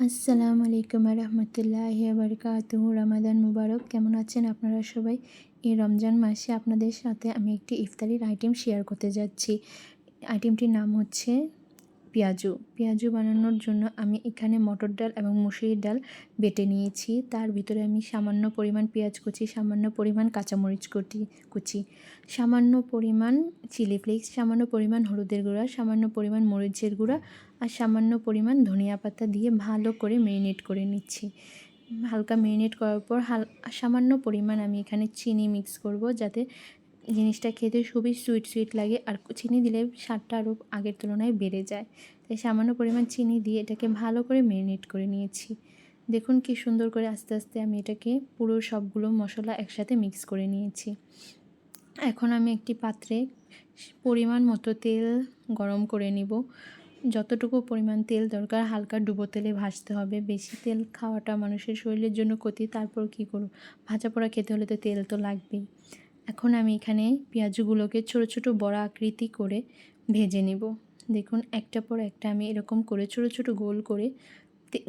আসসালামু আলাইকুম রহমতুল্লাহি বারকাতুহু। রমাদান মুবারক। কেমন আছেন আপনারা সবাই? এই রমজান মাসে আপনাদের সাথে আমি একটি ইফতারির আইটেম শেয়ার করতে যাচ্ছি। আইটেমটির নাম হচ্ছে পেঁয়াজু। পেঁয়াজু বানানোর জন্য আমি এখানে মটর ডাল এবং মসুরির ডাল বেটে নিয়েছি। তার ভিতরে আমি সামান্য পরিমাণ পেঁয়াজ কুচি, সামান্য পরিমাণ কাঁচামরিচ কুচি, সামান্য পরিমাণ চিলি ফ্লেক্স, সামান্য পরিমাণ হলুদের গুঁড়া, সামান্য পরিমাণ মরিচের গুঁড়া আর সামান্য পরিমাণ ধনিয়া পাতা দিয়ে ভালো করে ম্যারিনেট করে নিচ্ছি। হালকা ম্যারিনেট করার পর সামান্য পরিমাণ আমি এখানে চিনি মিক্স করব, যাতে জিনিসটা খেতে খুবই সুইট লাগে। আর চিনি দিলে স্বাদটা আরও আগের তুলনায় বেড়ে যায়। তাই সামান্য পরিমাণ চিনি দিয়ে এটাকে ভালো করে ম্যারিনেট করে নিয়েছি। দেখুন কি সুন্দর করে আস্তে আস্তে আমি এটাকে পুরো সবগুলো মশলা একসাথে মিক্স করে নিয়েছি। এখন আমি একটি পাত্রে পরিমাণ মতো তেল গরম করে নিব। যতটুকু পরিমাণ তেল দরকার হালকা ডুবো তেলে ভাজতে হবে। বেশি তেল খাওয়াটা মানুষের শরীরের জন্য ক্ষতি। তারপর কী করব, ভাজা পোড়া খেতে হলে তো তেল তো লাগবেই। এখন আমি এখানে পেঁয়াজগুলোকে ছোট ছোট বড় আকৃতি করে ভেজে নেব। দেখুন একটার পর একটা আমি এরকম করে ছোট ছোট গোল করে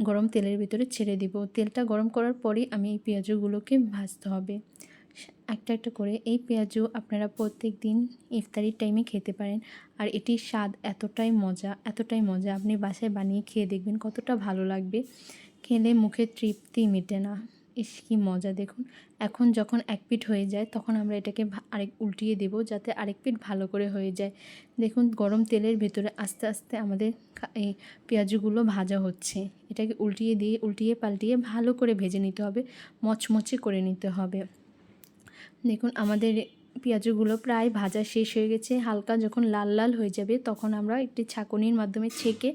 গরম তেলের ভিতরে ছেড়ে দিব। তেলটা গরম করার পরেই আমি এই পেঁয়াজগুলোকে ভাজতে হবে একটা একটা করে। এই পেঁয়াজু আপনারা প্রত্যেক দিন ইফতারির টাইমে খেতে পারেন। আর এটির স্বাদ এতটাই মজা, আপনি বাসায় বানিয়ে খেয়ে দেখবেন কতটা ভালো লাগবে। খেলে মুখে তৃপ্তি মেটে না। ইস কি মজা! দেখুন এখন যখন এক পিঠ হয়ে যায় তখন আমরা এটাকে আরেক উল্টিয়ে দেব, যাতে আরেক পিঠ ভালো করে হয়ে যায়। দেখুন গরম তেলের ভেতরে আস্তে আস্তে আমাদের এই পেঁয়াজগুলো ভাজা হচ্ছে। এটাকে উল্টিয়ে পাল্টিয়ে ভালো করে ভেজে নিতে হবে, মচমচে করে নিতে হবে। দেখুন আমাদের পেঁয়াজগুলো প্রায় ভাজা শেষ হয়ে গেছে। হালকা যখন লাল লাল হয়ে যাবে তখন আমরা একটি ছাঁকনির মাধ্যমে ছেঁকে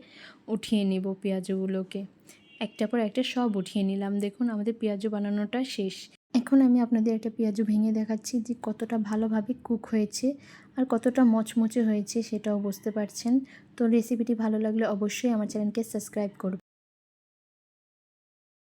উঠিয়ে নেব পেঁয়াজগুলোকে। একটার পর একটা সব উঠিয়ে নিলাম। দেখুন আমাদের পেঁয়াজু বানানোটা শেষ। এখন আমি আপনাদের একটা পেঁয়াজু ভেঙে দেখাচ্ছি যে কতটা ভালোভাবে কুক হয়েছে আর কতটা মচমচে হয়েছে, সেটাও বুঝতে পারছেন। তো রেসিপিটি ভালো লাগলে অবশ্যই আমার চ্যানেলকে সাবস্ক্রাইব করুন।